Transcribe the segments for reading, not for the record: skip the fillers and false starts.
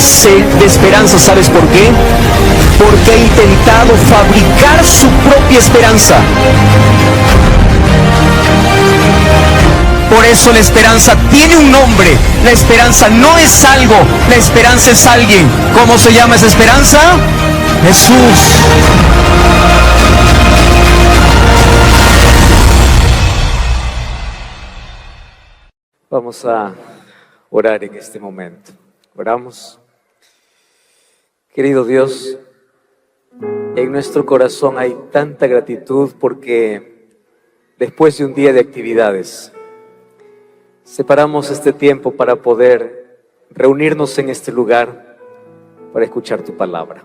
carece de esperanza. ¿Sabes por qué? Porque ha intentado fabricar su propia esperanza. Por eso la esperanza tiene un nombre. La esperanza no es algo, la esperanza es alguien. ¿Cómo se llama esa esperanza? Jesús. Vamos a orar en este momento. Oramos. Querido Dios, en nuestro corazón hay tanta gratitud porque después de un día de actividades, separamos este tiempo para poder reunirnos en este lugar para escuchar tu palabra.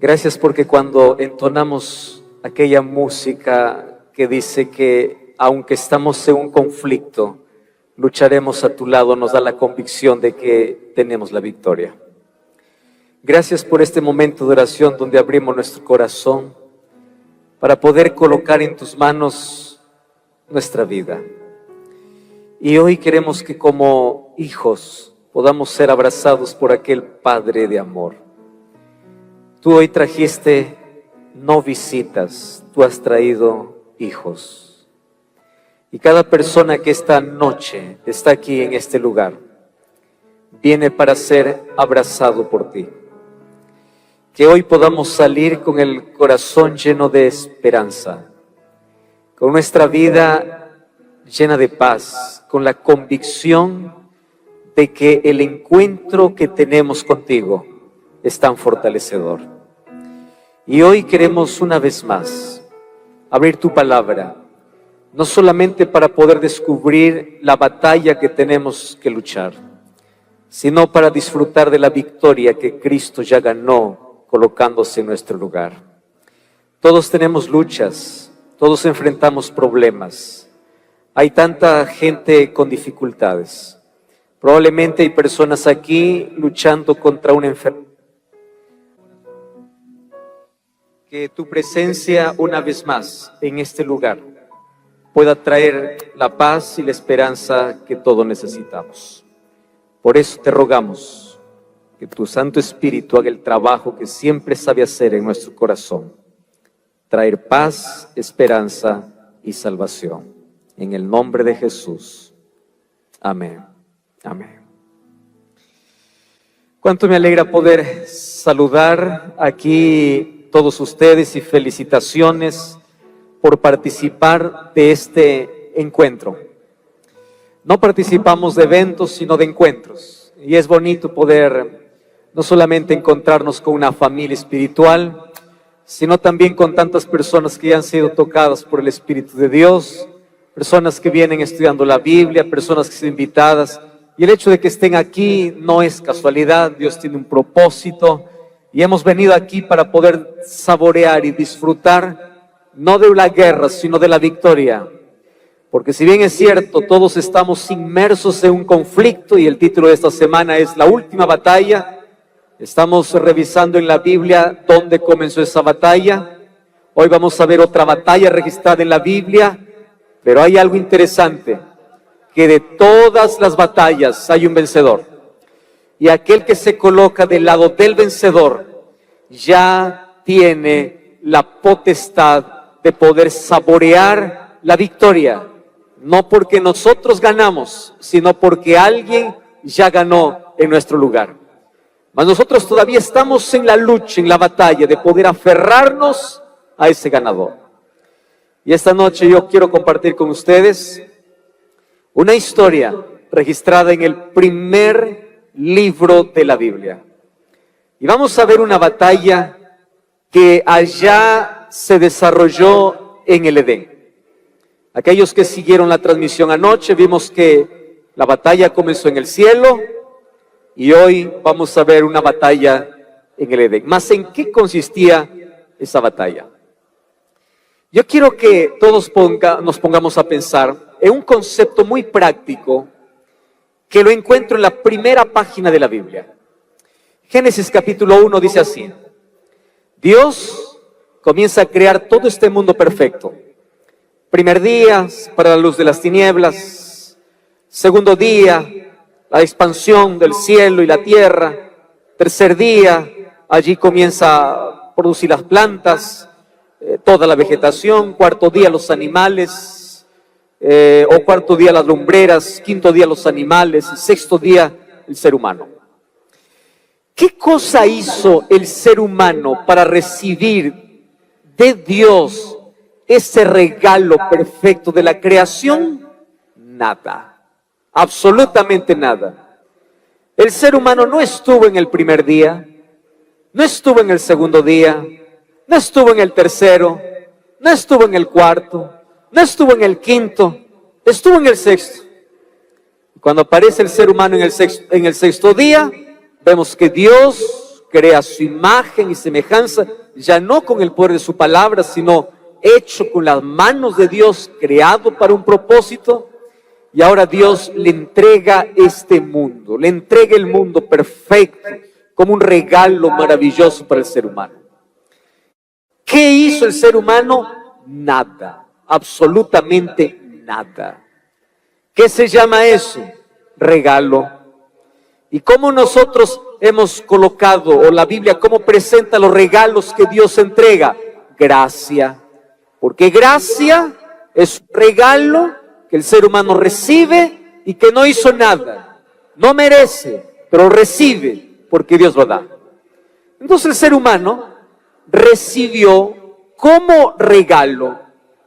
Gracias porque cuando entonamos aquella música que dice que aunque estamos en un conflicto, lucharemos a tu lado, nos da la convicción de que tenemos la victoria. Gracias por este momento de oración donde abrimos nuestro corazón para poder colocar en tus manos nuestra vida. Y hoy queremos que como hijos podamos ser abrazados por aquel Padre de amor. Tú hoy trajiste no visitas, tú has traído hijos. Y cada persona que esta noche está aquí en este lugar, viene para ser abrazado por ti. Que hoy podamos salir con el corazón lleno de esperanza, con nuestra vida llena de paz, con la convicción de que el encuentro que tenemos contigo es tan fortalecedor. Y hoy queremos una vez más abrir tu palabra, no solamente para poder descubrir la batalla que tenemos que luchar, sino para disfrutar de la victoria que Cristo ya ganó colocándose en nuestro lugar. Todos tenemos luchas, todos enfrentamos problemas. Hay tanta gente con dificultades. Probablemente hay personas aquí luchando contra una enfermedad. Que tu presencia una vez más en este lugar pueda traer la paz y la esperanza que todos necesitamos. Por eso te rogamos que tu Santo Espíritu haga el trabajo que siempre sabe hacer en nuestro corazón, traer paz, esperanza y salvación. En el nombre de Jesús. Amén. Amén. Cuánto me alegra poder saludar aquí todos ustedes y felicitaciones por participar de este encuentro. No participamos de eventos, sino de encuentros. Y es bonito poder no solamente encontrarnos con una familia espiritual, sino también con tantas personas que ya han sido tocadas por el Espíritu de Dios, personas que vienen estudiando la Biblia, personas que son invitadas. Y el hecho de que estén aquí no es casualidad, Dios tiene un propósito. Y hemos venido aquí para poder saborear y disfrutar, no de la guerra, sino de la victoria. Porque si bien es cierto, todos estamos inmersos en un conflicto, y el título de esta semana es La Última Batalla. Estamos revisando en la Biblia dónde comenzó esa batalla. Hoy vamos a ver otra batalla registrada en la Biblia, pero hay algo interesante, que de todas las batallas hay un vencedor. Y aquel que se coloca del lado del vencedor ya tiene la potestad de poder saborear la victoria. No porque nosotros ganamos, sino porque alguien ya ganó en nuestro lugar. Mas nosotros todavía estamos en la lucha, en la batalla de poder aferrarnos a ese ganador. Y esta noche yo quiero compartir con ustedes una historia registrada en el primer libro de la Biblia. Y vamos a ver una batalla que allá se desarrolló en el Edén. Aquellos que siguieron la transmisión anoche, vimos que la batalla comenzó en el cielo y hoy vamos a ver una batalla en el Edén. ¿Mas en qué consistía esa batalla? Yo quiero que todos nos pongamos a pensar en un concepto muy práctico que lo encuentro en la primera página de la Biblia. Génesis capítulo 1 dice así: Dios comienza a crear todo este mundo perfecto. Primer día para la luz de las tinieblas, segundo día la expansión del cielo y la tierra. Tercer día, allí comienza a producir las plantas, toda la vegetación. Cuarto día, los animales, o cuarto día, las lumbreras. Quinto día, los animales. Y sexto día, el ser humano. ¿Qué cosa hizo el ser humano para recibir de Dios ese regalo perfecto de la creación? Nada, absolutamente nada. El ser humano no estuvo en el primer día, no estuvo en el segundo día, no estuvo en el tercero, no estuvo en el cuarto, no estuvo en el quinto, estuvo en el sexto. Cuando aparece el ser humano en el sexto día, vemos que Dios crea su imagen y semejanza, ya no con el poder de su palabra, sino hecho con las manos de Dios, creado para un propósito. Y ahora Dios le entrega este mundo, le entrega el mundo perfecto, como un regalo maravilloso para el ser humano. ¿Qué hizo el ser humano? Nada, absolutamente nada. ¿Qué se llama eso? Regalo. ¿Y cómo nosotros hemos colocado, o la Biblia cómo presenta los regalos que Dios entrega? Gracia. Porque gracia es un regalo que el ser humano recibe y que no hizo nada. No merece, pero recibe porque Dios lo da. Entonces el ser humano recibió como regalo,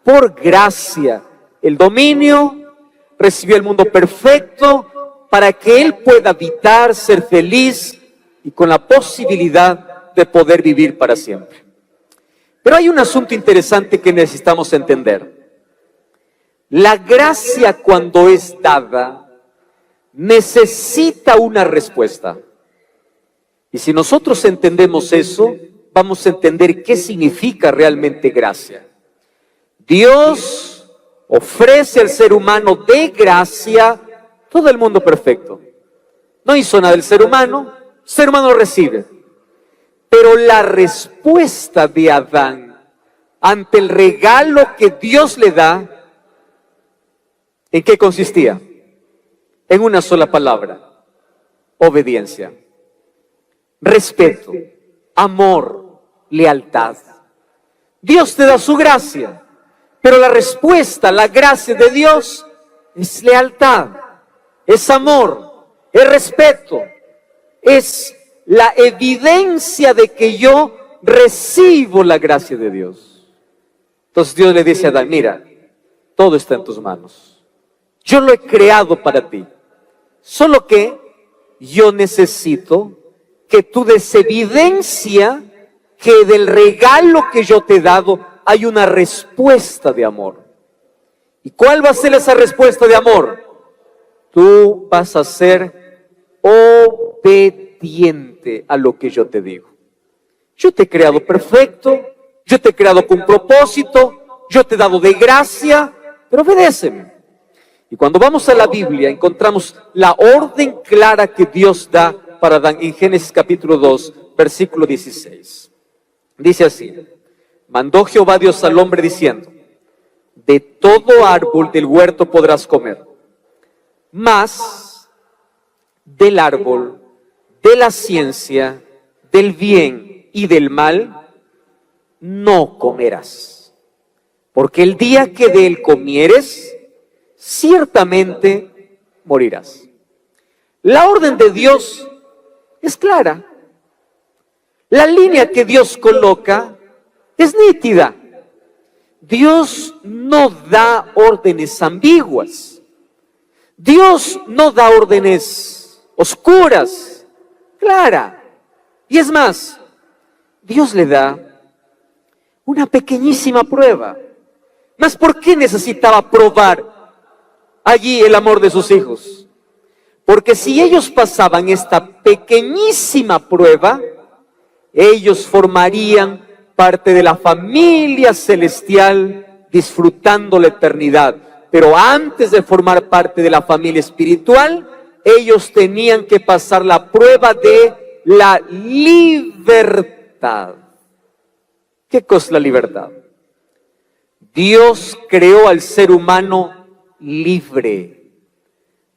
por gracia, el dominio, recibió el mundo perfecto, para que él pueda habitar, ser feliz y con la posibilidad de poder vivir para siempre. Pero hay un asunto interesante que necesitamos entender. La gracia, cuando es dada, necesita una respuesta. Y si nosotros entendemos eso, vamos a entender qué significa realmente gracia. Dios ofrece al ser humano de gracia todo el mundo perfecto. No hizo nada el ser humano lo recibe. Pero la respuesta de Adán ante el regalo que Dios le da, ¿en qué consistía? En una sola palabra: obediencia, respeto, amor, lealtad. Dios te da su gracia, pero la respuesta, la gracia de Dios es lealtad. Es amor, es respeto, es la evidencia de que yo recibo la gracia de Dios. Entonces Dios le dice a Adán: mira, todo está en tus manos. Yo lo he creado para ti. Solo que yo necesito que tú des evidencia que del regalo que yo te he dado hay una respuesta de amor. ¿Y cuál va a ser esa respuesta de amor? Tú vas a ser obediente a lo que yo te digo. Yo te he creado perfecto, yo te he creado con propósito, yo te he dado de gracia, pero obedéceme. Y cuando vamos a la Biblia encontramos la orden clara que Dios da para Adán en Génesis capítulo 2, versículo 16. Dice así: mandó Jehová Dios al hombre diciendo: de todo árbol del huerto podrás comer, mas del árbol de la ciencia, del bien y del mal, no comerás. Porque el día que de él comieres, ciertamente morirás. La orden de Dios es clara. La línea que Dios coloca es nítida. Dios no da órdenes ambiguas. Dios no da órdenes oscuras, clara. Y es más, Dios le da una pequeñísima prueba. ¿Mas por qué necesitaba probar allí el amor de sus hijos? Porque si ellos pasaban esta pequeñísima prueba, ellos formarían parte de la familia celestial, disfrutando la eternidad. Pero antes de formar parte de la familia espiritual, ellos tenían que pasar la prueba de la libertad. ¿Qué cosa es la libertad? Dios creó al ser humano libre.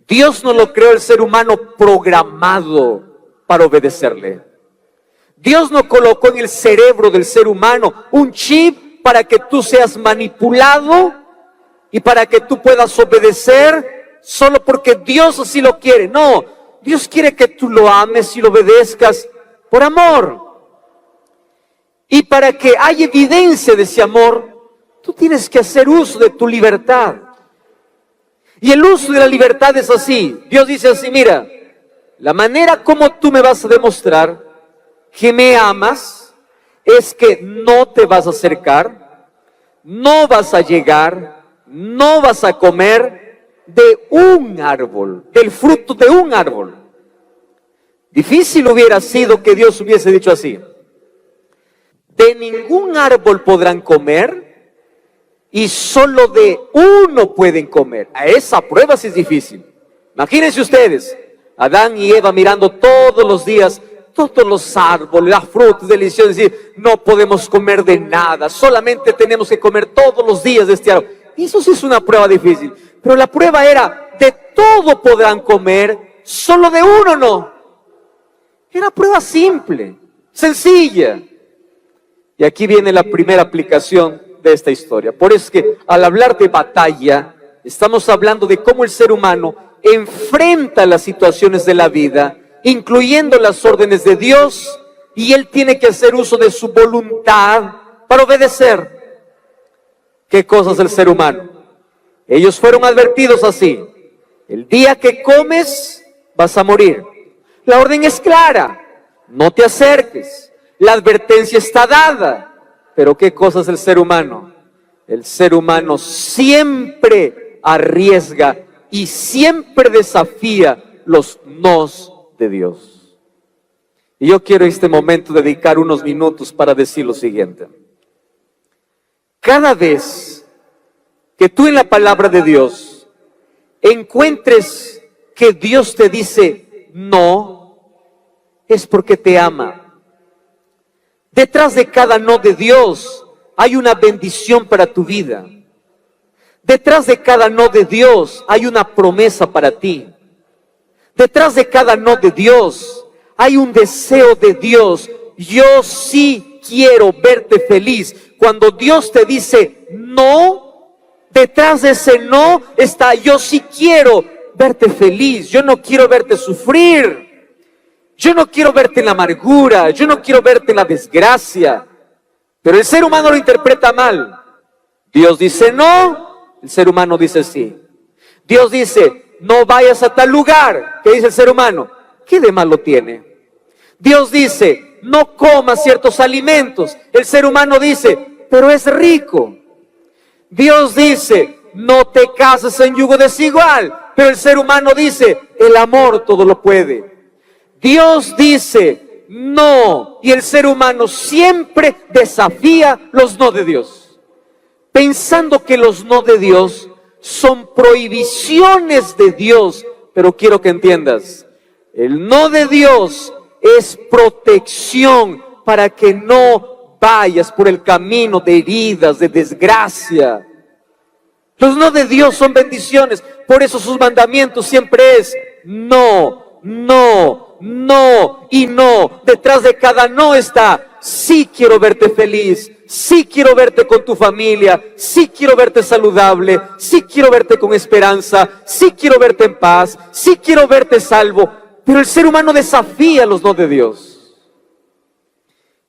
Dios no lo creó el ser humano programado para obedecerle. Dios no colocó en el cerebro del ser humano un chip para que tú seas manipulado y para que tú puedas obedecer solo porque Dios así lo quiere. No, Dios quiere que tú lo ames y lo obedezcas por amor. Y para que haya evidencia de ese amor, tú tienes que hacer uso de tu libertad. Y el uso de la libertad es así. Dios dice así, mira, la manera como tú me vas a demostrar que me amas es que no te vas a acercar, no vas a llegar, no vas a comer de un árbol, del fruto de un árbol. Difícil hubiera sido que Dios hubiese dicho así: de ningún árbol podrán comer y solo de uno pueden comer. A esa prueba sí es difícil. Imagínense ustedes, Adán y Eva mirando todos los días todos los árboles, las frutas deliciosas, decir, no podemos comer de nada, solamente tenemos que comer todos los días de este árbol. Y eso sí es una prueba difícil. Pero la prueba era, de todo podrán comer, solo de uno no. Era prueba simple, sencilla. Y aquí viene la primera aplicación de esta historia. Por eso es que al hablar de batalla, estamos hablando de cómo el ser humano enfrenta las situaciones de la vida, incluyendo las órdenes de Dios, y él tiene que hacer uso de su voluntad para obedecer. ¿Qué cosas del ser humano? Ellos fueron advertidos así: el día que comes vas a morir. La orden es clara: no te acerques. La advertencia está dada. Pero ¿qué cosas del ser humano? El ser humano siempre arriesga y siempre desafía los nos de Dios. Y yo quiero en este momento dedicar unos minutos para decir lo siguiente. Cada vez que tú en la palabra de Dios encuentres que Dios te dice no, es porque te ama. Detrás de cada no de Dios hay una bendición para tu vida. Detrás de cada no de Dios hay una promesa para ti. Detrás de cada no de Dios hay un deseo de Dios. Yo sí quiero verte feliz. Cuando Dios te dice no, detrás de ese no está: yo sí quiero verte feliz. Yo no quiero verte sufrir. Yo no quiero verte en la amargura. Yo no quiero verte en la desgracia. Pero el ser humano lo interpreta mal. Dios dice no, el ser humano dice sí. Dios dice: no vayas a tal lugar. ¿Qué dice el ser humano? ¿Qué de malo tiene? Dios dice: no comas ciertos alimentos. El ser humano dice: pero es rico. Dios dice: no te cases en yugo desigual. Pero el ser humano dice: el amor todo lo puede. Dios dice no, y el ser humano siempre desafía los no de Dios, pensando que los no de Dios son prohibiciones de Dios. Pero quiero que entiendas, el no de Dios es protección para que no vayas por el camino de heridas, de desgracia. Los no de Dios son bendiciones. Por eso sus mandamientos siempre es no, no, no y no. Detrás de cada no está: sí quiero verte feliz, sí quiero verte con tu familia, sí quiero verte saludable, sí quiero verte con esperanza, sí quiero verte en paz, sí quiero verte salvo. Pero el ser humano desafía los no de Dios.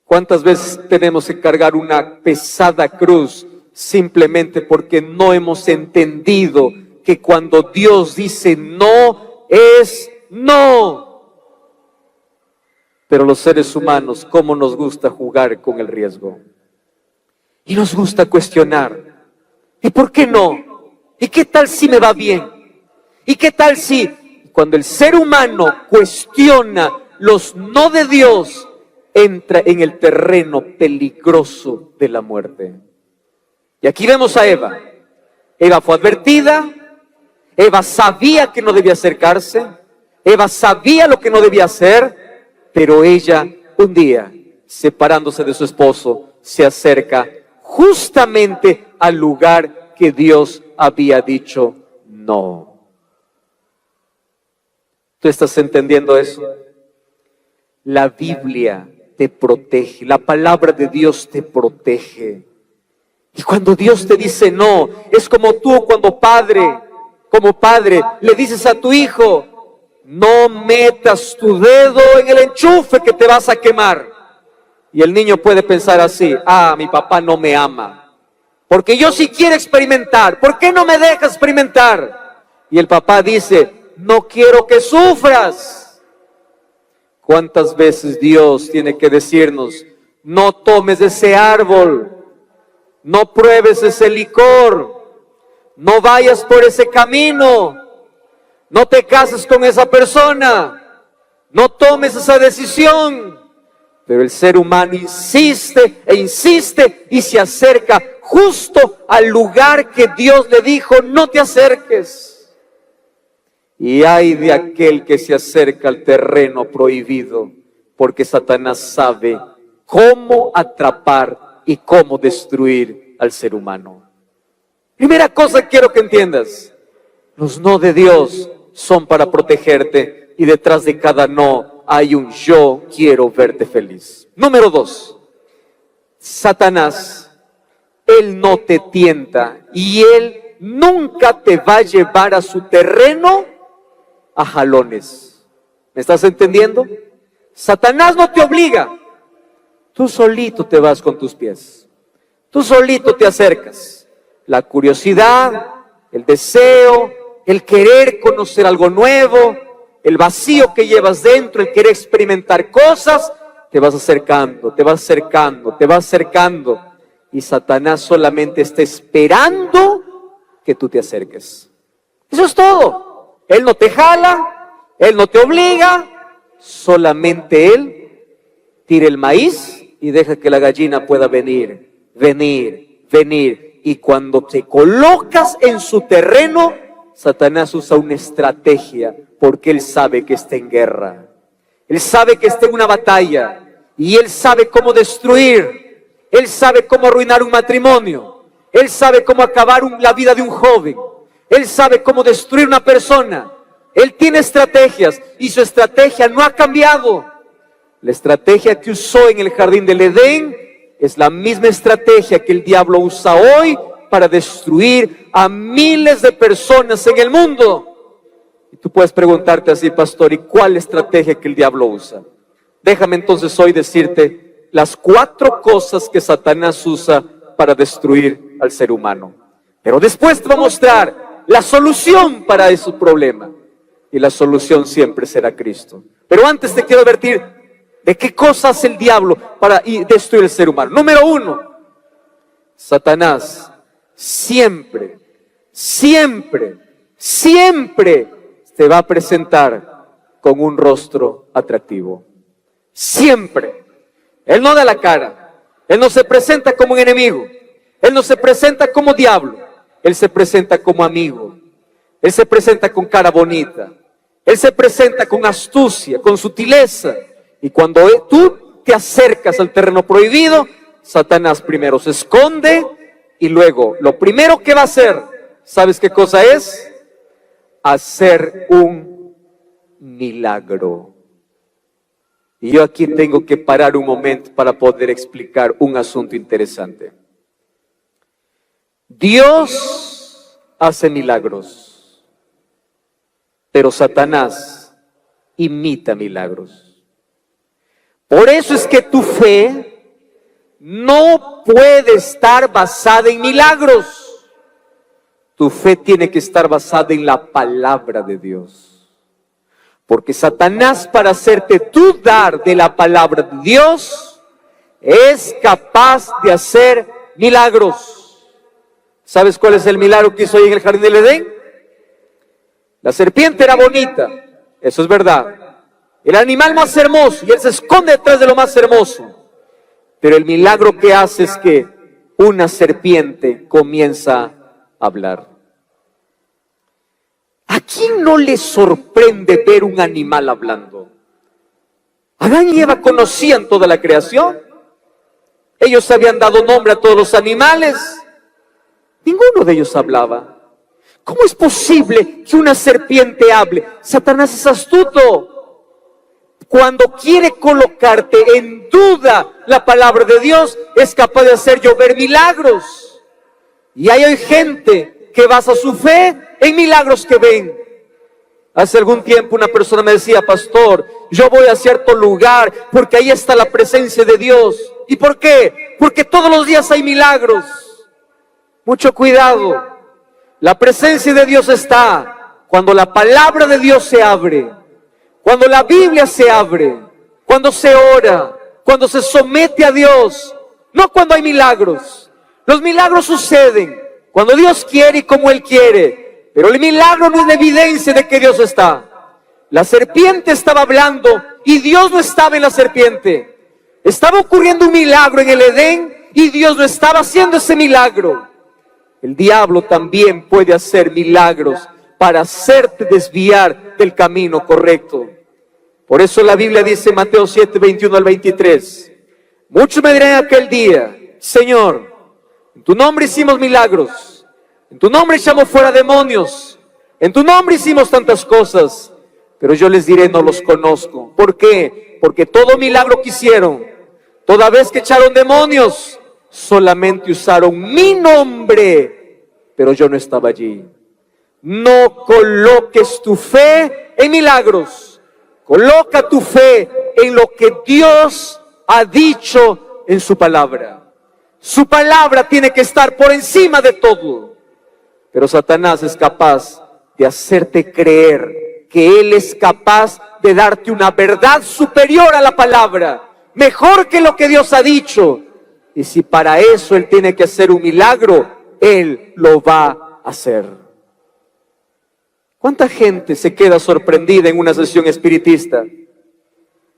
¿Cuántas veces tenemos que cargar una pesada cruz simplemente porque no hemos entendido que cuando Dios dice no, es no? Pero los seres humanos, ¿cómo nos gusta jugar con el riesgo? Y nos gusta cuestionar. ¿Y por qué no? ¿Y qué tal si me va bien? ¿Y qué tal si? Cuando el ser humano cuestiona los no de Dios, entra en el terreno peligroso de la muerte. Y aquí vemos a Eva. Eva fue advertida. Eva sabía que no debía acercarse. Eva sabía lo que no debía hacer. Pero ella, un día, separándose de su esposo, se acerca justamente al lugar que Dios había dicho no. ¿Tú estás entendiendo eso? La Biblia te protege, la palabra de Dios te protege. Y cuando Dios te dice no, es como tú como padre, le dices a tu hijo, no metas tu dedo en el enchufe que te vas a quemar. Y el niño puede pensar así, mi papá no me ama, porque yo sí quiero experimentar, ¿por qué no me deja experimentar? Y el papá dice, no quiero que sufras. ¿Cuántas veces Dios tiene que decirnos, no tomes ese árbol, no pruebes ese licor, no vayas por ese camino, no te cases con esa persona, no tomes esa decisión? Pero el ser humano insiste e insiste y se acerca justo al lugar que Dios le dijo, no te acerques. Y ay de aquel que se acerca al terreno prohibido, porque Satanás sabe cómo atrapar y cómo destruir al ser humano. Primera cosa que quiero que entiendas, los no de Dios son para protegerte y detrás de cada no hay un yo quiero verte feliz. Número 2, Satanás, él no te tienta y él nunca te va a llevar a su terreno a jalones. ¿Me estás entendiendo? Satanás no te obliga. Tú solito te vas con tus pies. Tú solito te acercas. La curiosidad, el deseo, el querer conocer algo nuevo, el vacío que llevas dentro, el querer experimentar cosas, te vas acercando, te vas acercando, te vas acercando. Y Satanás solamente está esperando que tú te acerques. Eso es todo. Él no te jala, Él no te obliga, solamente Él tira el maíz y deja que la gallina pueda venir. Y cuando te colocas en su terreno, Satanás usa una estrategia porque Él sabe que está en guerra. Él sabe que está en una batalla y Él sabe cómo destruir. Él sabe cómo arruinar un matrimonio. Él sabe cómo acabar la vida de un joven. Él sabe cómo destruir una persona. Él tiene estrategias y su estrategia no ha cambiado. La estrategia que usó en el jardín del Edén es la misma estrategia que el diablo usa hoy para destruir a miles de personas en el mundo. Y tú puedes preguntarte así, pastor, ¿y cuál estrategia que el diablo usa? Déjame entonces hoy decirte las 4 cosas que Satanás usa para destruir al ser humano. Pero después te voy a mostrar la solución para ese problema. Y la solución siempre será Cristo. Pero antes te quiero advertir de qué cosa hace el diablo para destruir al ser humano. Número 1, Satanás siempre te va a presentar con un rostro atractivo. Siempre. Él no da la cara. Él no se presenta como un enemigo. Él no se presenta como diablo. Él se presenta como amigo. Él se presenta con cara bonita. Él se presenta con astucia, con sutileza. Y cuando tú te acercas al terreno prohibido, Satanás primero se esconde y luego lo primero que va a hacer, ¿sabes qué cosa es? Hacer un milagro. Y yo aquí tengo que parar un momento para poder explicar un asunto interesante. Dios hace milagros, pero Satanás imita milagros. Por eso es que tu fe no puede estar basada en milagros. Tu fe tiene que estar basada en la palabra de Dios. Porque Satanás, para hacerte dudar de la palabra de Dios, es capaz de hacer milagros. ¿Sabes cuál es el milagro que hizo ahí en el jardín del Edén? La serpiente era bonita, eso es verdad. El animal más hermoso, y él se esconde detrás de lo más hermoso. Pero el milagro que hace es que una serpiente comienza a hablar. ¿A quién no le sorprende ver un animal hablando? Adán y Eva conocían toda la creación. Ellos habían dado nombre a todos los animales. Ninguno de ellos hablaba. ¿Cómo es posible que una serpiente hable? Satanás es astuto. Cuando quiere colocarte en duda la palabra de Dios, es capaz de hacer llover milagros. Y hay gente que basa su fe en milagros que ven. Hace algún tiempo una persona me decía: pastor, yo voy a cierto lugar porque ahí está la presencia de Dios. ¿Y por qué? Porque todos los días hay milagros. Mucho cuidado. La presencia de Dios está cuando la palabra de Dios se abre, cuando la Biblia se abre, cuando se ora, cuando se somete a Dios, no cuando hay milagros. Los milagros suceden cuando Dios quiere y como Él quiere, pero el milagro no es la evidencia de que Dios está. La serpiente estaba hablando y Dios no estaba en la serpiente. Estaba ocurriendo un milagro en el Edén y Dios no estaba haciendo ese milagro. El diablo también puede hacer milagros para hacerte desviar del camino correcto. Por eso la Biblia dice en Mateo 7, 21 al 23, muchos me dirán aquel día: Señor, en tu nombre hicimos milagros, en tu nombre echamos fuera demonios, en tu nombre hicimos tantas cosas. Pero yo les diré: no los conozco. ¿Por qué? Porque todo milagro que hicieron, toda vez que echaron demonios, solamente usaron mi nombre, pero yo no estaba allí. No coloques tu fe en milagros. Coloca tu fe en lo que Dios ha dicho en su palabra. Su palabra tiene que estar por encima de todo. Pero Satanás es capaz de hacerte creer que Él es capaz de darte una verdad superior a la palabra, mejor que lo que Dios ha dicho. Y si para eso Él tiene que hacer un milagro, Él lo va a hacer. ¿Cuánta gente se queda sorprendida en una sesión espiritista?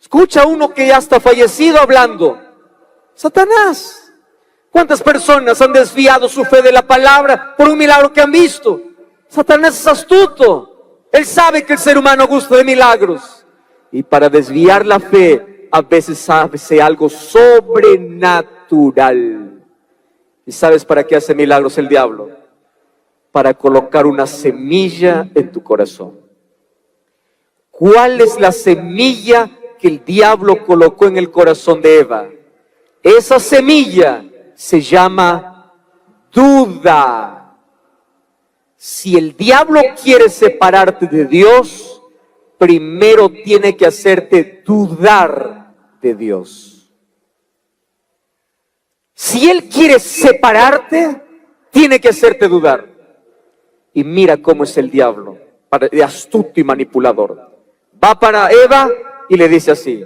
Escucha a uno que ya está fallecido hablando. Satanás. ¿Cuántas personas han desviado su fe de la palabra por un milagro que han visto? Satanás es astuto. Él sabe que el ser humano gusta de milagros. Y para desviar la fe, a veces hace algo sobrenatural. ¿Y sabes para qué hace milagros el diablo? Para colocar una semilla en tu corazón. ¿Cuál es la semilla que el diablo colocó en el corazón de Eva? Esa semilla se llama duda. Si el diablo quiere separarte de Dios, primero tiene que hacerte dudar de Dios. Si él quiere separarte, tiene que hacerte dudar. Y mira cómo es el diablo, de astuto y manipulador. Va para Eva y le dice así: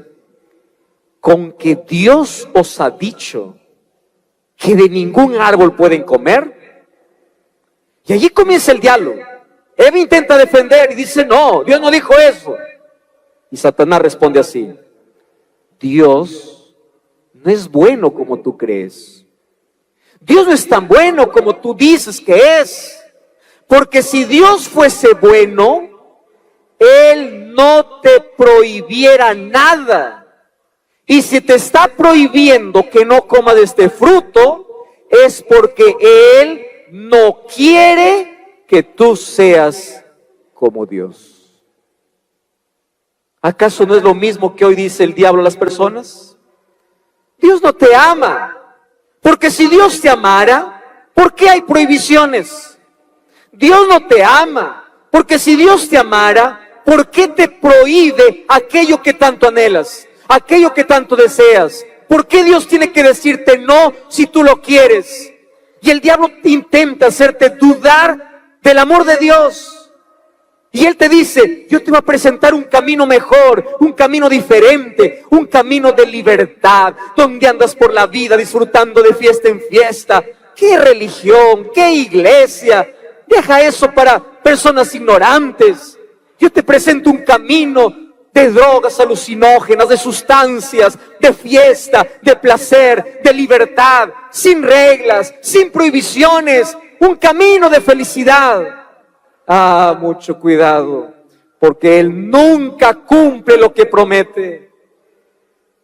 con que Dios os ha dicho que de ningún árbol pueden comer. Y allí comienza el diálogo. Eva intenta defender y dice: no, Dios no dijo eso. Y Satanás responde así: Dios no es bueno como tú crees. Dios no es tan bueno como tú dices que es. Porque si Dios fuese bueno, Él no te prohibiera nada. Y si te está prohibiendo que no comas de este fruto, es porque Él no quiere que tú seas como Dios. ¿Acaso no es lo mismo que hoy dice el diablo a las personas? Dios no te ama. Porque si Dios te amara, ¿por qué hay prohibiciones? Dios no te ama. Porque si Dios te amara, ¿por qué te prohíbe aquello que tanto anhelas? Aquello que tanto deseas. ¿Por qué Dios tiene que decirte no si tú lo quieres? Y el diablo intenta hacerte dudar del amor de Dios. Y Él te dice: yo te voy a presentar un camino mejor, un camino diferente, un camino de libertad, donde andas por la vida disfrutando de fiesta en fiesta. ¿Qué religión? ¿Qué iglesia? Deja eso para personas ignorantes. Yo te presento un camino de drogas alucinógenas, de sustancias, de fiesta, de placer, de libertad, sin reglas, sin prohibiciones, un camino de felicidad. Ah, mucho cuidado, porque Él nunca cumple lo que promete.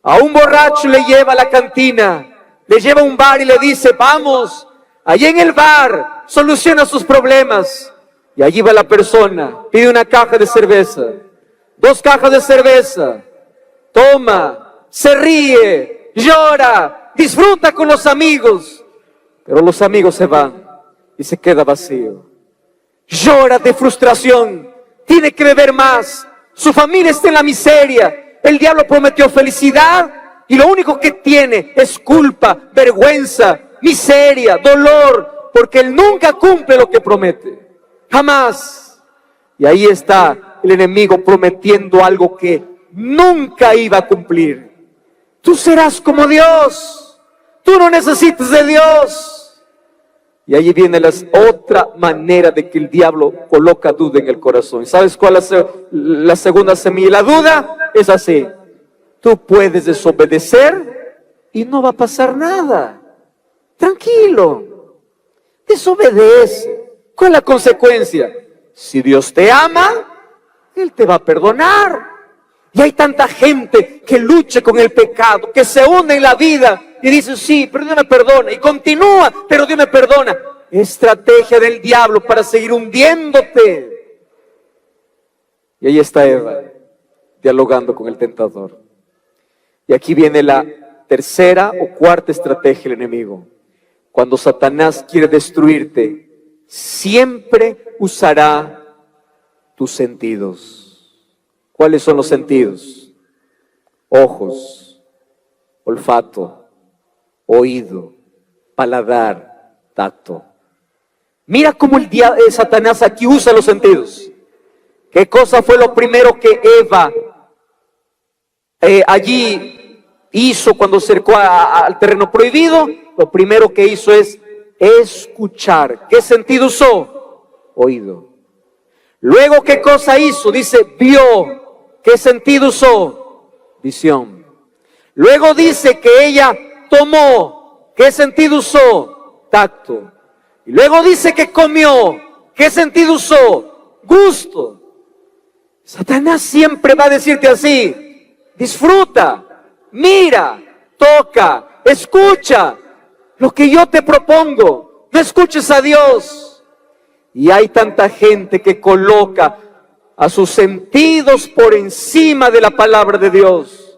A un borracho le lleva a la cantina, le lleva a un bar y le dice: vamos, allí en el bar soluciona sus problemas. Y allí va la persona, pide una caja de cerveza, 2 cajas de cerveza, toma, se ríe, llora, disfruta con los amigos, pero los amigos se van y se queda vacío. Llora de frustración, tiene que beber más, su familia está en la miseria, el diablo prometió felicidad y lo único que tiene es culpa, vergüenza, miseria, dolor, porque él nunca cumple lo que promete. Jamás. Y ahí está el enemigo prometiendo algo que nunca iba a cumplir. Tú serás como Dios. Tú no necesitas de Dios. Y ahí viene la otra manera de que el diablo coloca duda en el corazón. ¿Sabes cuál es la segunda semilla? La duda es así. Tú puedes desobedecer y no va a pasar nada. Tranquilo. Desobedece. ¿Cuál es la consecuencia? Si Dios te ama, Él te va a perdonar. Y hay tanta gente que lucha con el pecado, que se hunde en la vida y dice, sí, pero Dios me perdona. Y continúa, pero Dios me perdona. Estrategia del diablo para seguir hundiéndote. Y ahí está Eva, dialogando con el tentador. Y aquí viene la tercera o cuarta estrategia del enemigo. Cuando Satanás quiere destruirte, siempre usará tus sentidos. ¿Cuáles son los sentidos? Ojos, olfato, oído, paladar, tacto. Mira cómo Satanás aquí usa los sentidos. ¿Qué cosa fue lo primero que Eva allí hizo cuando se acercó al terreno prohibido? Lo primero que hizo es escuchar. ¿Qué sentido usó? Oído. Luego, ¿qué cosa hizo? Dice, vio. ¿Qué sentido usó? Visión. Luego dice que ella tomó. ¿Qué sentido usó? Tacto. Y luego dice que comió. ¿Qué sentido usó? Gusto. Satanás siempre va a decirte así. Disfruta, mira, toca, escucha lo que yo te propongo. No escuches a Dios. Y hay tanta gente que coloca a sus sentidos por encima de la palabra de Dios,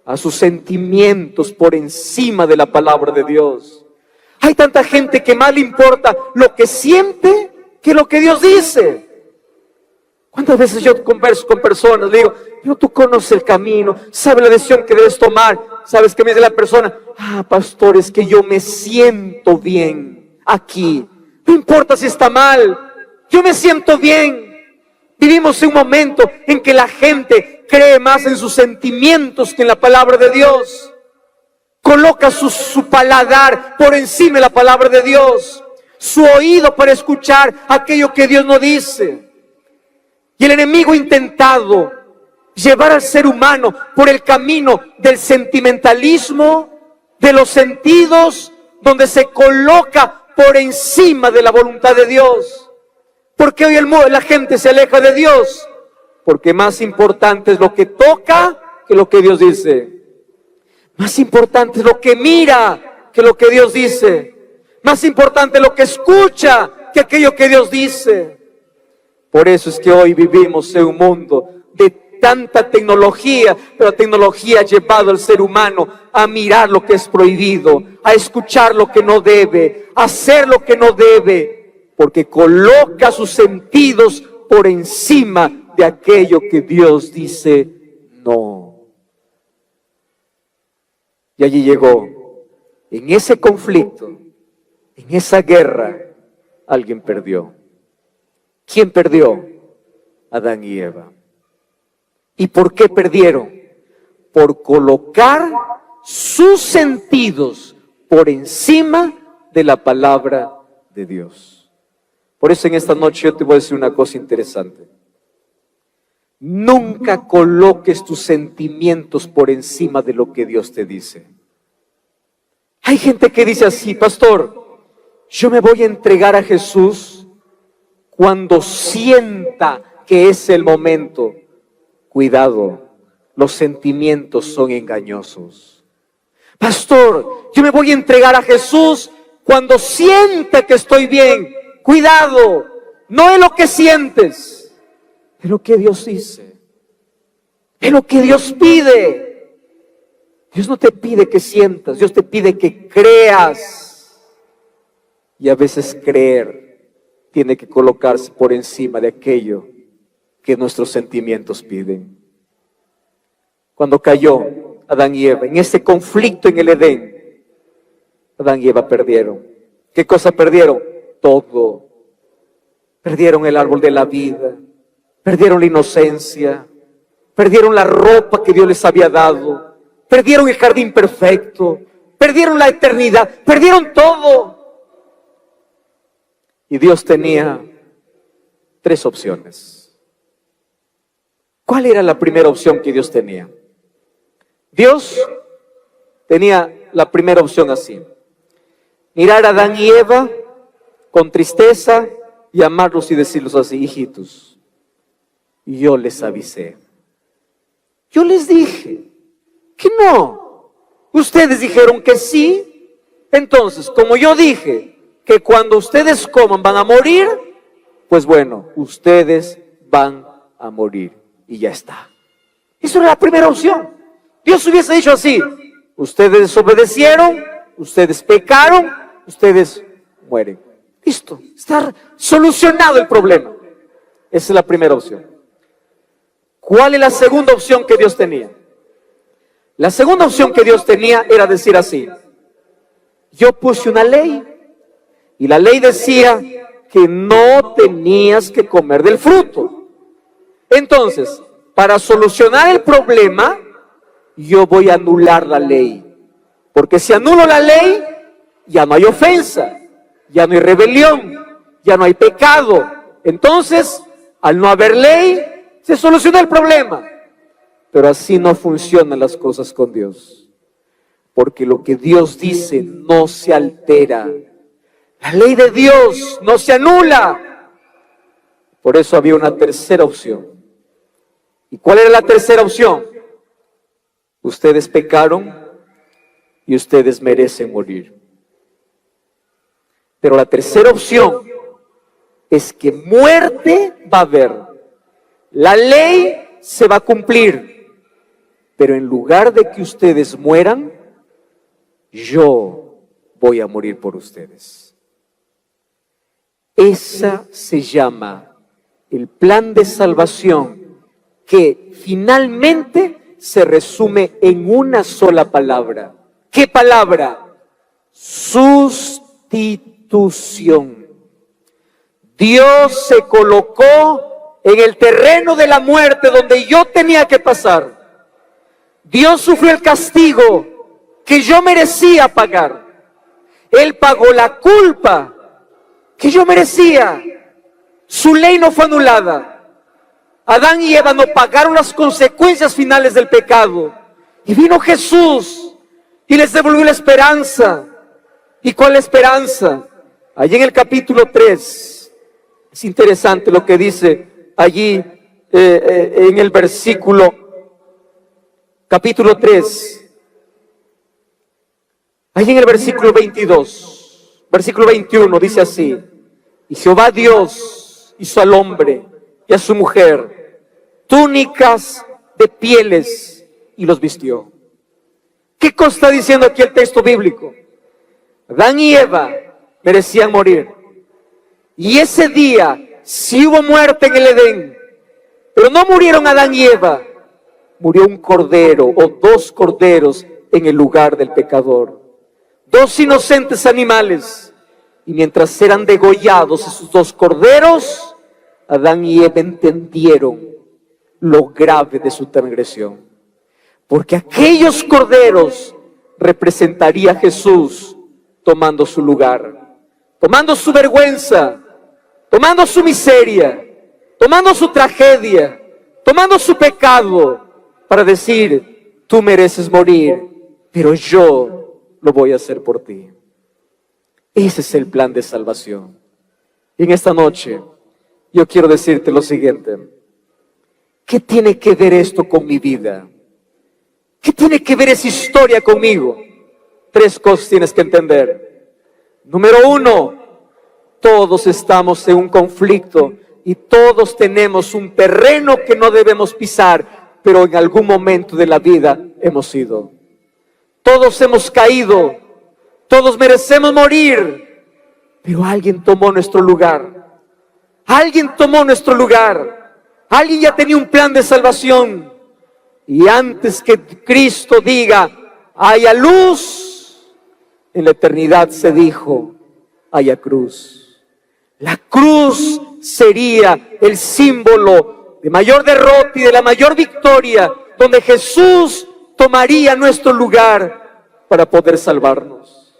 a sus sentimientos por encima de la palabra de Dios. Hay tanta gente que más le importa lo que siente que lo que Dios dice. ¿Cuántas veces yo converso con personas? Le digo, tú conoces el camino, sabes la decisión que debes tomar. ¿Sabes qué me dice la persona? Pastor, es que yo me siento bien aquí. No importa si está mal, yo me siento bien. Vivimos en un momento en que la gente cree más en sus sentimientos que en la palabra de Dios. Coloca su paladar por encima de la palabra de Dios, su oído para escuchar aquello que Dios no dice. Y el enemigo ha intentado llevar al ser humano por el camino del sentimentalismo, de los sentidos, donde se coloca por encima de la voluntad de Dios. ¿Por qué hoy la gente se aleja de Dios? Porque más importante es lo que toca que lo que Dios dice. Más importante es lo que mira que lo que Dios dice. Más importante es lo que escucha que aquello que Dios dice. Por eso es que hoy vivimos en un mundo de tanta tecnología, pero la tecnología ha llevado al ser humano a mirar lo que es prohibido, a escuchar lo que no debe, a hacer lo que no debe, porque coloca sus sentidos por encima de aquello que Dios dice no. Y allí llegó, en ese conflicto, en esa guerra, alguien perdió. ¿Quién perdió? Adán y Eva. ¿Y por qué perdieron? Por colocar sus sentidos por encima de la palabra de Dios. Por eso en esta noche yo te voy a decir una cosa interesante. Nunca coloques tus sentimientos por encima de lo que Dios te dice. Hay gente que dice así, pastor, yo me voy a entregar a Jesús cuando sienta que es el momento. Cuidado, los sentimientos son engañosos. Pastor, yo me voy a entregar a Jesús cuando sienta que estoy bien. Cuidado, no es lo que sientes, es lo que Dios dice, es lo que Dios pide. Dios no te pide que sientas, Dios te pide que creas. Y a veces creer tiene que colocarse por encima de aquello que nuestros sentimientos piden. Cuando cayó Adán y Eva en este conflicto en el Edén, Adán y Eva perdieron. ¿Qué cosa perdieron? Todo. Perdieron el árbol de la vida, perdieron la inocencia, perdieron la ropa que Dios les había dado, perdieron el jardín perfecto, perdieron la eternidad, perdieron todo. Y Dios tenía tres opciones. ¿Cuál era la primera opción que Dios tenía? Dios tenía la primera opción así: mirar a Adán y Eva con tristeza y amarlos y decirles así: hijitos, yo les avisé, yo les dije que no, ustedes dijeron que sí. Entonces, como yo dije que cuando ustedes coman van a morir, pues bueno, ustedes van a morir y ya está. Eso era la primera opción. Dios hubiese dicho así: ustedes desobedecieron, ustedes pecaron, ustedes mueren. Listo, está solucionado el problema. Esa es la primera opción. ¿Cuál es la segunda opción que Dios tenía? La segunda opción que Dios tenía era decir así: yo puse una ley, y la ley decía que no tenías que comer del fruto. Entonces, para solucionar el problema, yo voy a anular la ley. Porque si anulo la ley, ya no hay ofensa, ya no hay rebelión, ya no hay pecado. Entonces, al no haber ley, se soluciona el problema. Pero así no funcionan las cosas con Dios. Porque lo que Dios dice no se altera. La ley de Dios no se anula. Por eso había una tercera opción. ¿Y cuál era la tercera opción? Ustedes pecaron y ustedes merecen morir. Pero la tercera opción es que muerte va a haber. La ley se va a cumplir. Pero en lugar de que ustedes mueran, yo voy a morir por ustedes. Esa se llama el plan de salvación, que finalmente se resume en una sola palabra. ¿Qué palabra? Sustitución. Dios se colocó en el terreno de la muerte donde yo tenía que pasar. Dios sufrió el castigo que yo merecía pagar. Él pagó la culpa que yo merecía. Su ley no fue anulada. Adán y Eva no pagaron las consecuencias finales del pecado. Y vino Jesús y les devolvió la esperanza. ¿Y cuál es la esperanza? Allí en el capítulo 3, es interesante lo que dice allí en el versículo, capítulo 3, allí en el versículo 22, versículo 21, dice así: y Jehová Dios hizo al hombre y a su mujer túnicas de pieles y los vistió. ¿Qué cosa está diciendo aquí el texto bíblico? Adán y Eva merecían morir. Y ese día sí hubo muerte en el Edén. Pero no murieron Adán y Eva. Murió un cordero o dos corderos en el lugar del pecador. Dos inocentes animales. Y mientras eran degollados esos dos corderos, Adán y Eva entendieron lo grave de su transgresión. Porque aquellos corderos representaría a Jesús tomando su lugar, tomando su vergüenza, tomando su miseria, tomando su tragedia, tomando su pecado, para decir: tú mereces morir, pero yo lo voy a hacer por ti. Ese es el plan de salvación. Y en esta noche yo quiero decirte lo siguiente: ¿qué tiene que ver esto con mi vida? ¿Qué tiene que ver esa historia conmigo? Tres cosas tienes que entender. Número uno, Todos estamos en un conflicto y todos tenemos un terreno que no debemos pisar, pero en algún momento de la vida hemos ido. Todos hemos caído, todos merecemos morir, pero alguien tomó nuestro lugar. Alguien tomó nuestro lugar. Alguien ya tenía un plan de salvación. Y antes que Cristo diga, haya luz, en la eternidad se dijo, haya cruz. La cruz sería el símbolo de mayor derrota y de la mayor victoria, donde Jesús tomaría nuestro lugar para poder salvarnos.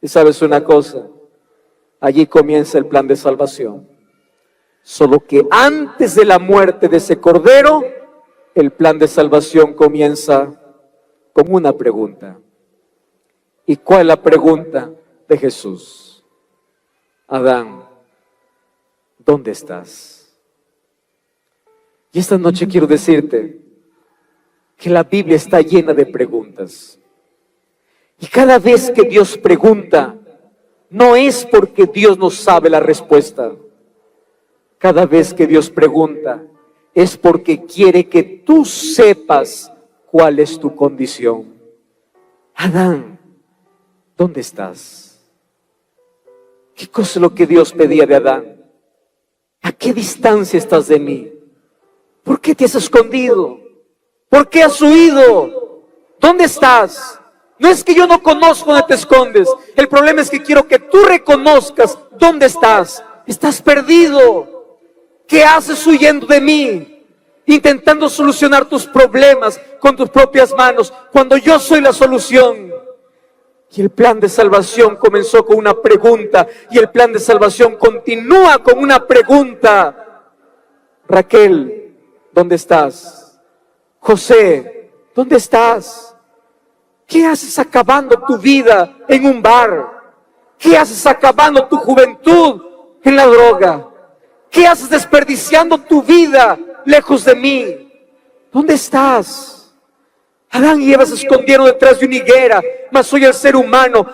Y sabes una cosa, allí comienza el plan de salvación. Solo que antes de la muerte de ese cordero, el plan de salvación comienza con una pregunta. ¿Y cuál es la pregunta de Jesús? Adán, ¿dónde estás? Y esta noche quiero decirte que la Biblia está llena de preguntas. Y cada vez que Dios pregunta, no es porque Dios no sabe la respuesta. Cada vez que Dios pregunta, es porque quiere que tú sepas cuál es tu condición. Adán, ¿dónde estás? ¿Qué cosa es lo que Dios pedía de Adán? ¿A qué distancia estás de mí? ¿Por qué te has escondido? ¿Por qué has huido? ¿Dónde estás? No es que yo no conozco dónde te escondes. El problema es que quiero que tú reconozcas dónde estás. Estás perdido. ¿Qué haces huyendo de mí? Intentando solucionar tus problemas con tus propias manos, cuando yo soy la solución. Y el plan de salvación comenzó con una pregunta, y el plan de salvación continúa con una pregunta. Raquel, ¿dónde estás? José, ¿dónde estás? ¿Qué haces acabando tu vida en un bar? ¿Qué haces acabando tu juventud en la droga? ¿Qué haces desperdiciando tu vida lejos de mí? ¿Dónde estás? Adán y Eva se escondieron detrás de una higuera, mas hoy el ser humano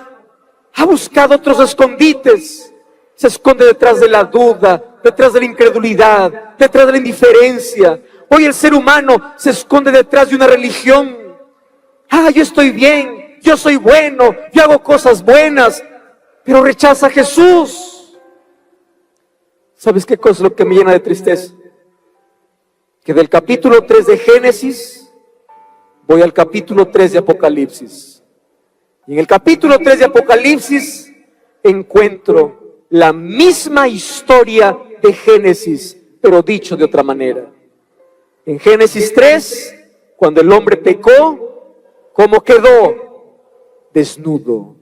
ha buscado otros escondites. Se esconde detrás de la duda, detrás de la incredulidad, detrás de la indiferencia. Hoy el ser humano se esconde detrás de una religión. Yo estoy bien, yo soy bueno, yo hago cosas buenas, pero rechaza a Jesús. ¿Sabes qué cosa es lo que me llena de tristeza? Que del capítulo 3 de Génesis voy al capítulo 3 de Apocalipsis. Y en el capítulo 3 de Apocalipsis encuentro la misma historia de Génesis, pero dicho de otra manera. En Génesis 3, cuando el hombre pecó, ¿cómo quedó? Desnudo.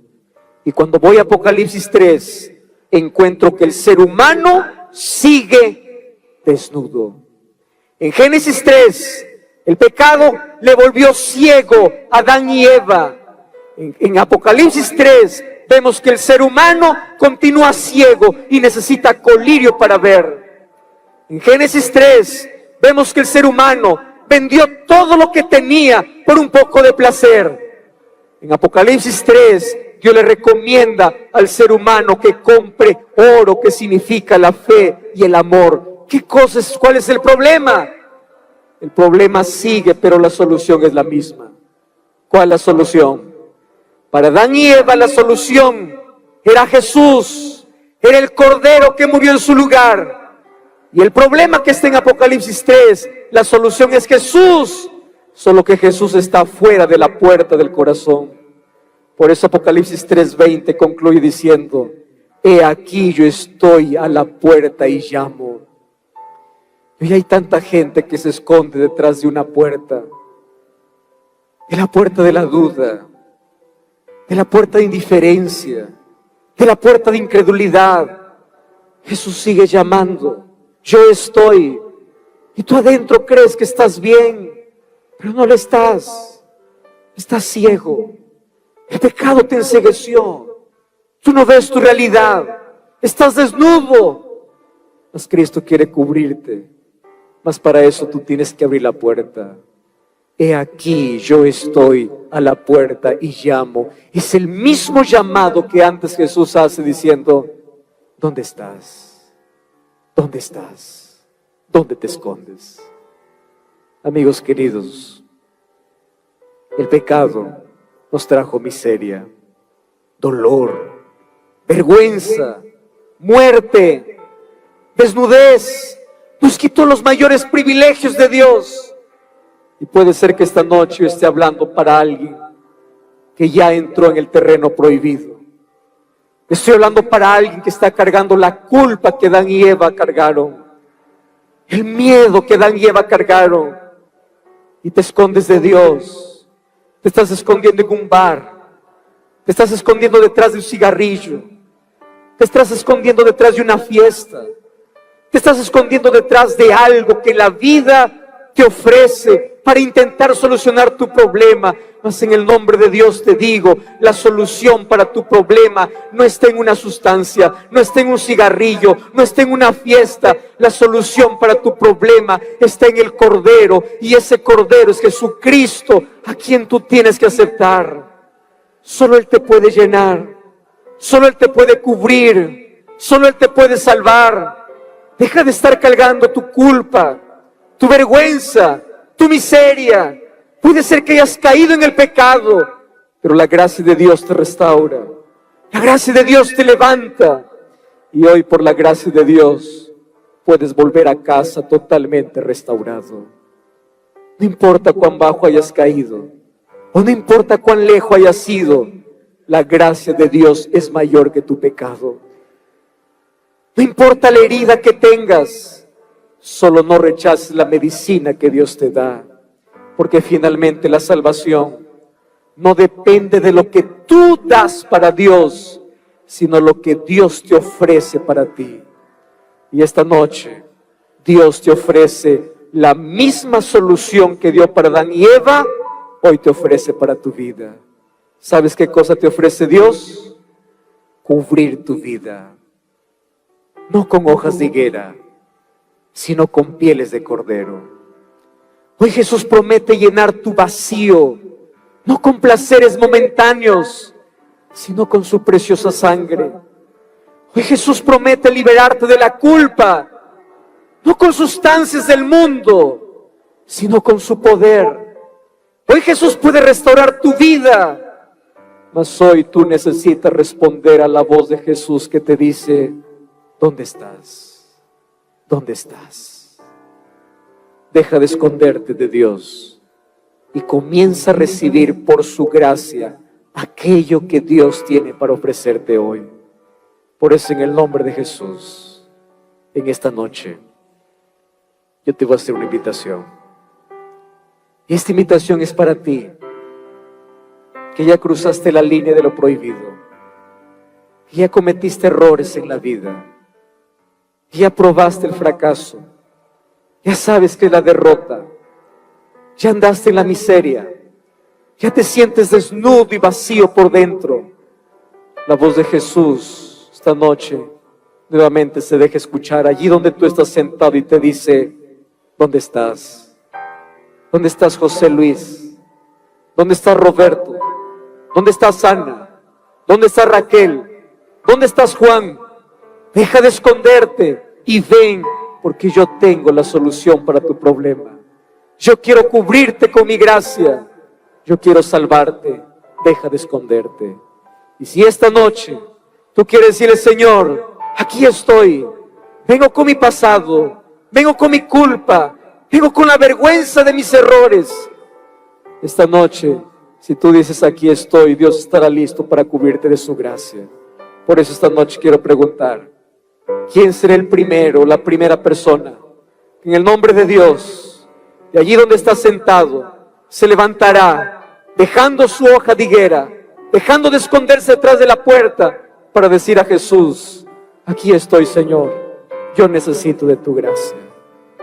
Y cuando voy a Apocalipsis 3, encuentro que el ser humano sigue desnudo. En Génesis 3, el pecado le volvió ciego a Adán y Eva. En Apocalipsis 3 vemos que el ser humano continúa ciego y necesita colirio para ver. En Génesis 3 vemos que el ser humano vendió todo lo que tenía por un poco de placer. En Apocalipsis 3 Dios le recomienda al ser humano que compre oro, que significa la fe y el amor. ¿Qué cosas? ¿Cuál es el problema? El problema sigue, pero la solución es la misma. ¿Cuál es la solución? Para Adán y Eva la solución era Jesús, era el Cordero que murió en su lugar. Y el problema que está en Apocalipsis 3, la solución es Jesús, solo que Jesús está fuera de la puerta del corazón. Por eso Apocalipsis 3:20 concluye diciendo, he aquí yo estoy a la puerta y llamo. Y hay tanta gente que se esconde detrás de una puerta, de la puerta de la duda, de la puerta de indiferencia, de la puerta de incredulidad. Jesús sigue llamando, yo estoy. Y tú adentro crees que estás bien, pero no lo estás. Estás ciego. El pecado te encegueció. Tú no ves tu realidad. Estás desnudo. Mas Cristo quiere cubrirte. Mas para eso tú tienes que abrir la puerta. He aquí, yo estoy a la puerta y llamo. Es el mismo llamado que antes Jesús hace diciendo, ¿Dónde estás? ¿Dónde estás? ¿Dónde te escondes? Amigos queridos, el pecado nos trajo miseria, dolor, vergüenza, muerte, desnudez. Nos quitó los mayores privilegios de Dios. Y puede ser que esta noche yo esté hablando para alguien que ya entró en el terreno prohibido. Estoy hablando para alguien que está cargando la culpa que Adán y Eva cargaron, el miedo que Adán y Eva cargaron, y te escondes de Dios. Te estás escondiendo en un bar, te estás escondiendo detrás de un cigarrillo, te estás escondiendo detrás de una fiesta, te estás escondiendo detrás de algo que la vida te ofrece para intentar solucionar tu problema. Mas en el nombre de Dios te digo, la solución para tu problema no está en una sustancia, no está en un cigarrillo, no está en una fiesta. La solución para tu problema está en el Cordero, y ese Cordero es Jesucristo, a quien tú tienes que aceptar. Solo Él te puede llenar, solo Él te puede cubrir, solo Él te puede salvar. Deja de estar cargando tu culpa, tu vergüenza, tu miseria. Puede ser que hayas caído en el pecado, pero la gracia de Dios te restaura. La gracia de Dios te levanta. Y hoy, por la gracia de Dios, puedes volver a casa totalmente restaurado. No importa cuán bajo hayas caído, o no importa cuán lejos hayas ido, la gracia de Dios es mayor que tu pecado. No importa la herida que tengas, solo no rechaces la medicina que Dios te da. Porque finalmente la salvación no depende de lo que tú das para Dios, sino lo que Dios te ofrece para ti. Y esta noche Dios te ofrece la misma solución que dio para Adán y Eva, hoy te ofrece para tu vida. ¿Sabes qué cosa te ofrece Dios? Cubrir tu vida. No con hojas de higuera, sino con pieles de cordero. Hoy Jesús promete llenar tu vacío, no con placeres momentáneos, sino con su preciosa sangre. Hoy Jesús promete liberarte de la culpa, no con sustancias del mundo, sino con su poder. Hoy Jesús puede restaurar tu vida, mas hoy tú necesitas responder a la voz de Jesús que te dice: ¿dónde estás? ¿Dónde estás? Deja de esconderte de Dios y comienza a recibir por su gracia aquello que Dios tiene para ofrecerte hoy. Por eso, en el nombre de Jesús, en esta noche, yo te voy a hacer una invitación. Y esta invitación es para ti, que ya cruzaste la línea de lo prohibido, que ya cometiste errores en la vida, que ya probaste el fracaso. Ya sabes que es la derrota, ya andaste en la miseria, ya te sientes desnudo y vacío por dentro. La voz de Jesús esta noche nuevamente se deja escuchar allí donde tú estás sentado y te dice: ¿dónde estás? ¿Dónde estás, José Luis? ¿Dónde está Roberto? ¿Dónde estás, Ana? ¿Dónde está Raquel? ¿Dónde estás, Juan? Deja de esconderte y ven, porque yo tengo la solución para tu problema. Yo quiero cubrirte con mi gracia. Yo quiero salvarte. Deja de esconderte. Y si esta noche tú quieres decirle: Señor, aquí estoy. Vengo con mi pasado. Vengo con mi culpa. Vengo con la vergüenza de mis errores. Esta noche, si tú dices: aquí estoy, Dios estará listo para cubrirte de su gracia. Por eso esta noche quiero preguntar: ¿quién será el primero, la primera persona que en el nombre de Dios, de allí donde está sentado, se levantará, dejando su hoja de higuera, dejando de esconderse detrás de la puerta, para decir a Jesús: aquí estoy, Señor, yo necesito de tu gracia,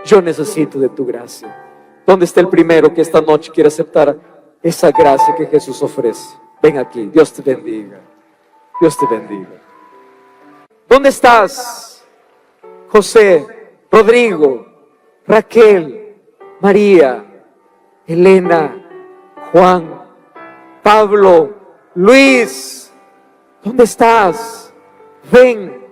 yo necesito de tu gracia? ¿Dónde está el primero que esta noche quiere aceptar esa gracia que Jesús ofrece? Ven aquí, Dios te bendiga, Dios te bendiga. ¿Dónde estás? José, Rodrigo, Raquel, María, Elena, Juan, Pablo, Luis. ¿Dónde estás? Ven,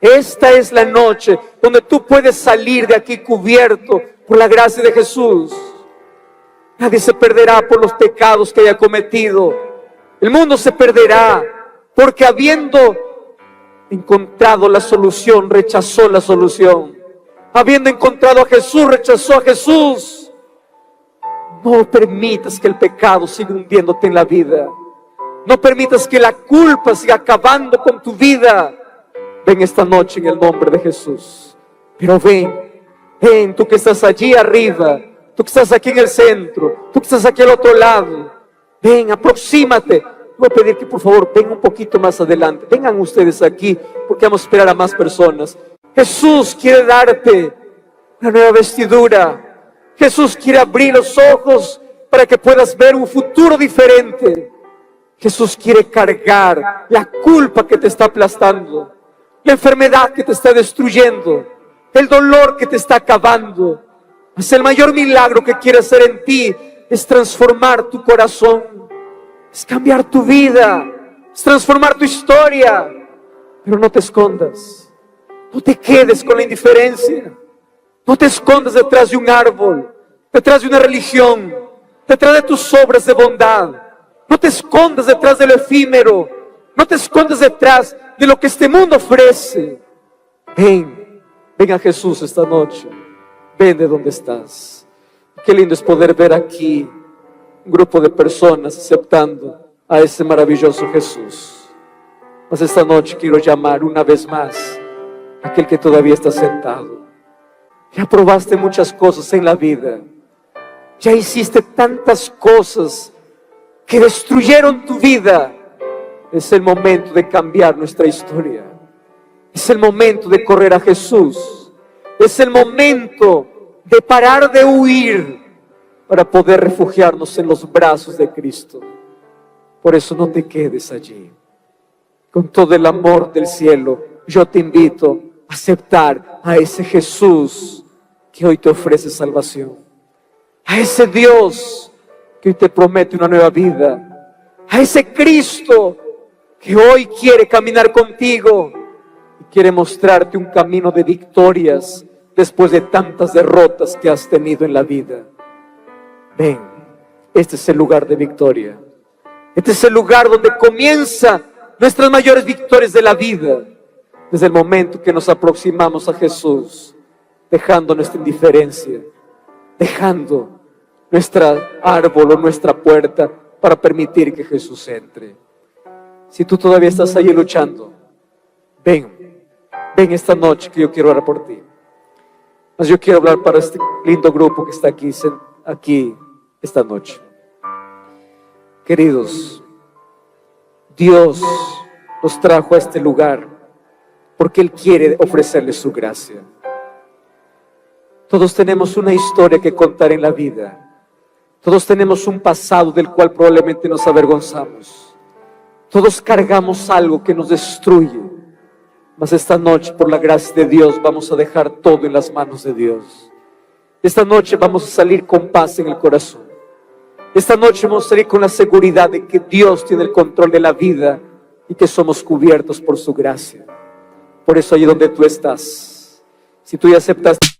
Esta es la noche donde tú puedes salir de aquí cubierto por la gracia de Jesús. Nadie se perderá por los pecados que haya cometido. El mundo se perderá porque habiendo encontrado la solución, rechazó la solución. Habiendo encontrado a Jesús, rechazó a Jesús. No permitas que el pecado siga hundiéndote en la vida. No permitas que la culpa siga acabando con tu vida. Ven esta noche en el nombre de Jesús. Pero ven, tú que estás allí arriba, tú que estás aquí en el centro, tú que estás aquí al otro lado. Ven, aproxímate. Voy a pedir que por favor vengan un poquito más adelante. Vengan ustedes aquí porque vamos a esperar a más personas. Jesús quiere darte una nueva vestidura. Jesús quiere abrir los ojos para que puedas ver un futuro diferente. Jesús quiere cargar la culpa que te está aplastando, la enfermedad que te está destruyendo, el dolor que te está acabando. Es el mayor milagro que quiere hacer en ti, es transformar tu corazón, es cambiar tu vida, es transformar tu historia. Pero no te escondas, no te quedes con la indiferencia, no te escondas detrás de un árbol, detrás de una religión, detrás de tus obras de bondad. No te escondas detrás de lo efímero, no te escondas detrás de lo que este mundo ofrece. Ven a Jesús esta noche. Ven de donde estás. Qué lindo es poder ver aquí un grupo de personas aceptando a ese maravilloso Jesús. Mas esta noche quiero llamar una vez más a aquel que todavía está sentado. Ya probaste muchas cosas en la vida. Ya hiciste tantas cosas que destruyeron tu vida. Es el momento de cambiar nuestra historia. Es el momento de correr a Jesús. Es el momento de parar de huir para poder refugiarnos en los brazos de Cristo. Por eso no te quedes allí. Con todo el amor del cielo, yo te invito a aceptar a ese Jesús que hoy te ofrece salvación. A ese Dios que hoy te promete una nueva vida. A ese Cristo que hoy quiere caminar contigo y quiere mostrarte un camino de victorias después de tantas derrotas que has tenido en la vida. Ven, este es el lugar de victoria. Este es el lugar donde comienzan nuestras mayores victorias de la vida. Desde el momento que nos aproximamos a Jesús, dejando nuestra indiferencia, dejando nuestro árbol o nuestra puerta para permitir que Jesús entre. Si tú todavía estás ahí luchando, ven esta noche que yo quiero orar por ti. Mas yo quiero hablar para este lindo grupo que está aquí esta noche. Queridos, Dios los trajo a este lugar porque Él quiere ofrecerles su gracia. Todos tenemos una historia que contar en la vida. Todos tenemos un pasado del cual probablemente nos avergonzamos. Todos cargamos algo que nos destruye. Mas esta noche, por la gracia de Dios, vamos a dejar todo en las manos de Dios. Esta noche vamos a salir con paz en el corazón. Esta noche vamos a salir con la seguridad de que Dios tiene el control de la vida y que somos cubiertos por su gracia. Por eso allí donde tú estás, si tú ya aceptaste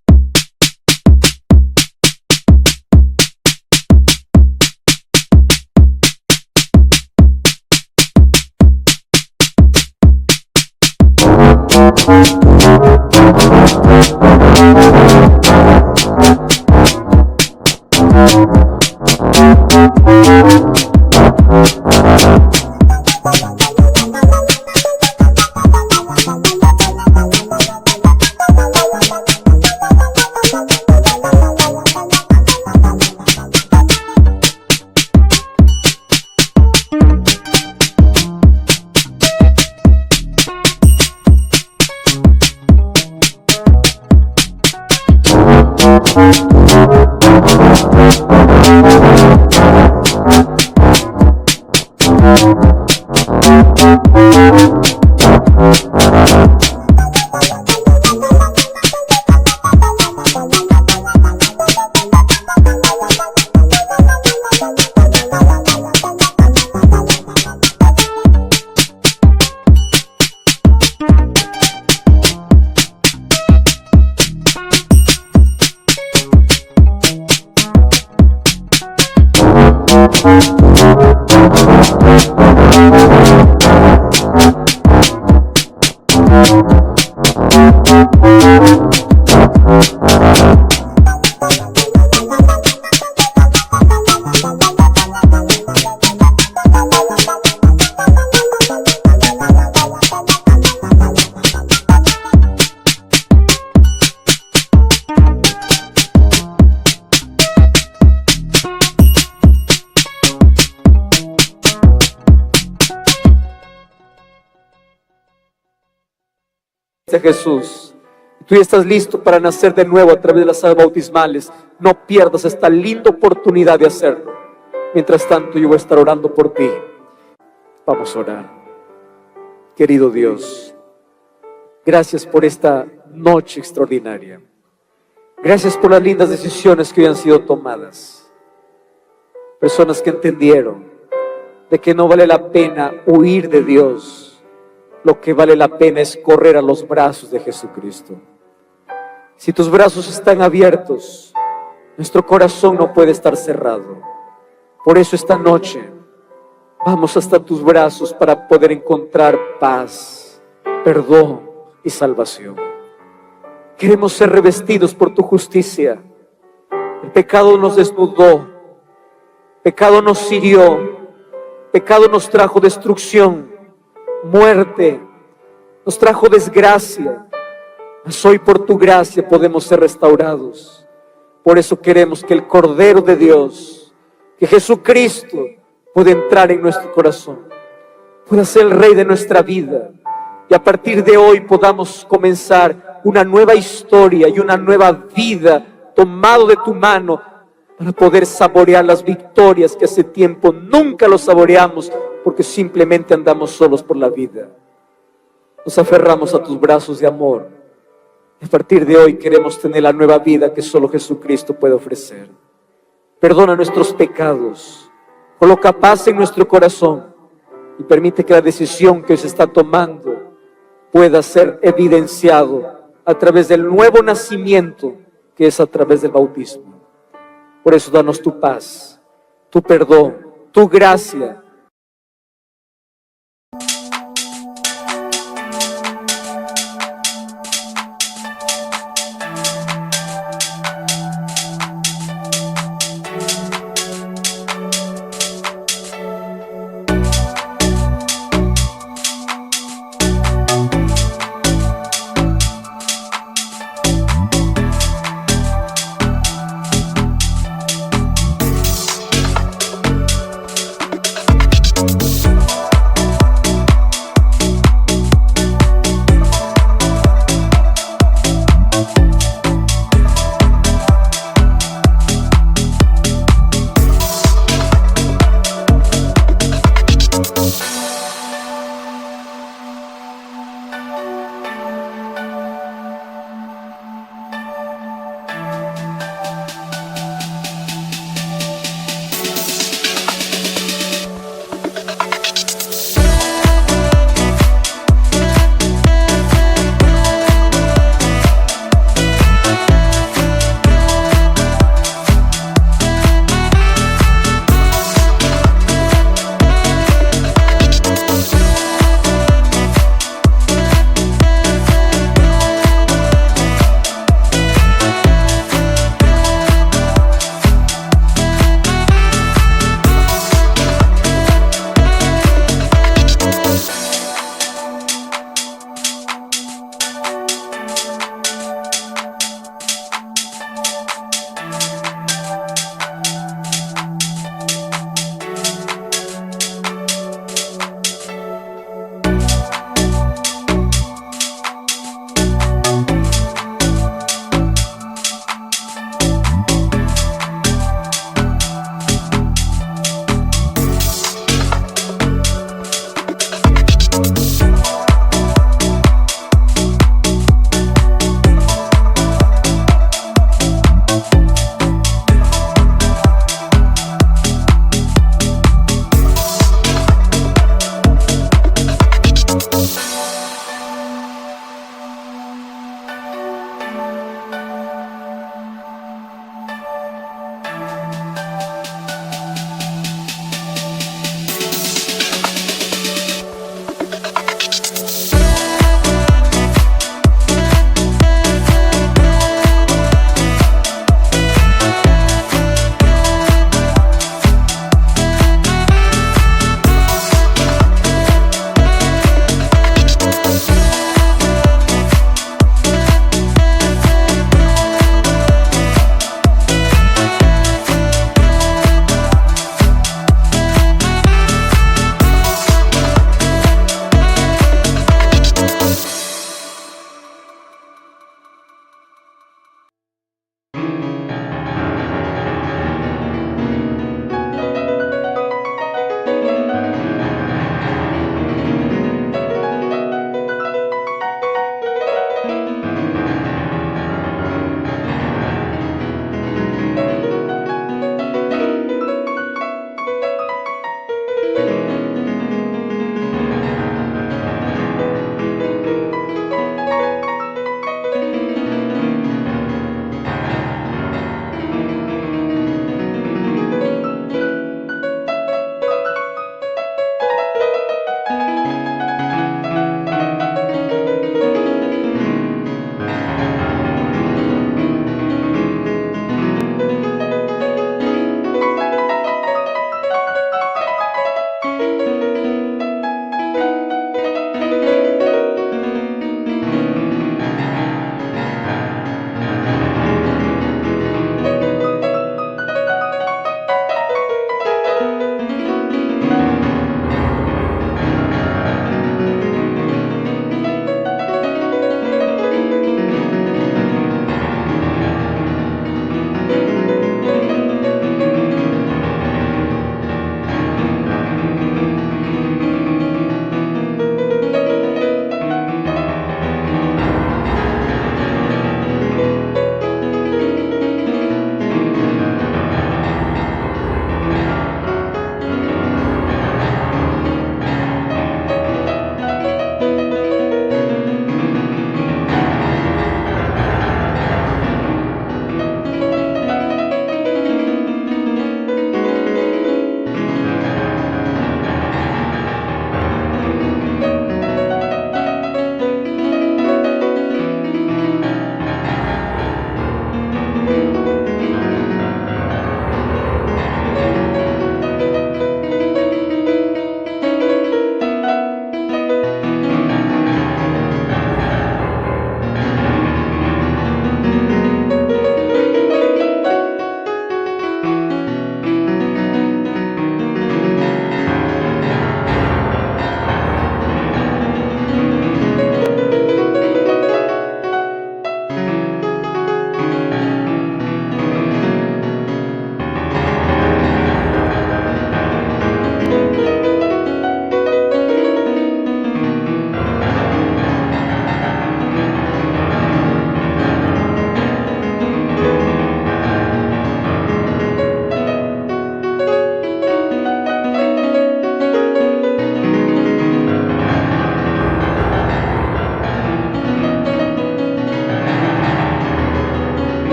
Jesús, tú ya estás listo para nacer de nuevo a través de las aguas bautismales. No pierdas esta linda oportunidad de hacerlo. Mientras tanto, yo voy a estar orando por ti. Vamos a orar. Querido Dios, gracias por esta noche extraordinaria. Gracias por las lindas decisiones que hoy han sido tomadas. Personas que entendieron de que no vale la pena huir de Dios. Lo que vale la pena es correr a los brazos de Jesucristo. Si tus brazos están abiertos, nuestro corazón no puede estar cerrado. Por eso esta noche vamos hasta tus brazos para poder encontrar paz, perdón y salvación. Queremos ser revestidos por tu justicia. El pecado nos desnudó, pecado nos hirió, pecado nos trajo destrucción, muerte, nos trajo desgracia, mas hoy por tu gracia podemos ser restaurados. Por eso queremos que el Cordero de Dios, que Jesucristo pueda entrar en nuestro corazón, pueda ser el Rey de nuestra vida, y a partir de hoy podamos comenzar una nueva historia y una nueva vida tomado de tu mano, para poder saborear las victorias que hace tiempo nunca lo saboreamos, porque simplemente andamos solos por la vida. Nos aferramos a tus brazos de amor. A partir de hoy queremos tener la nueva vida que solo Jesucristo puede ofrecer. Perdona nuestros pecados, coloca paz en nuestro corazón y permite que la decisión que hoy se está tomando pueda ser evidenciado a través del nuevo nacimiento, que es a través del bautismo. Por eso danos tu paz, tu perdón, tu gracia,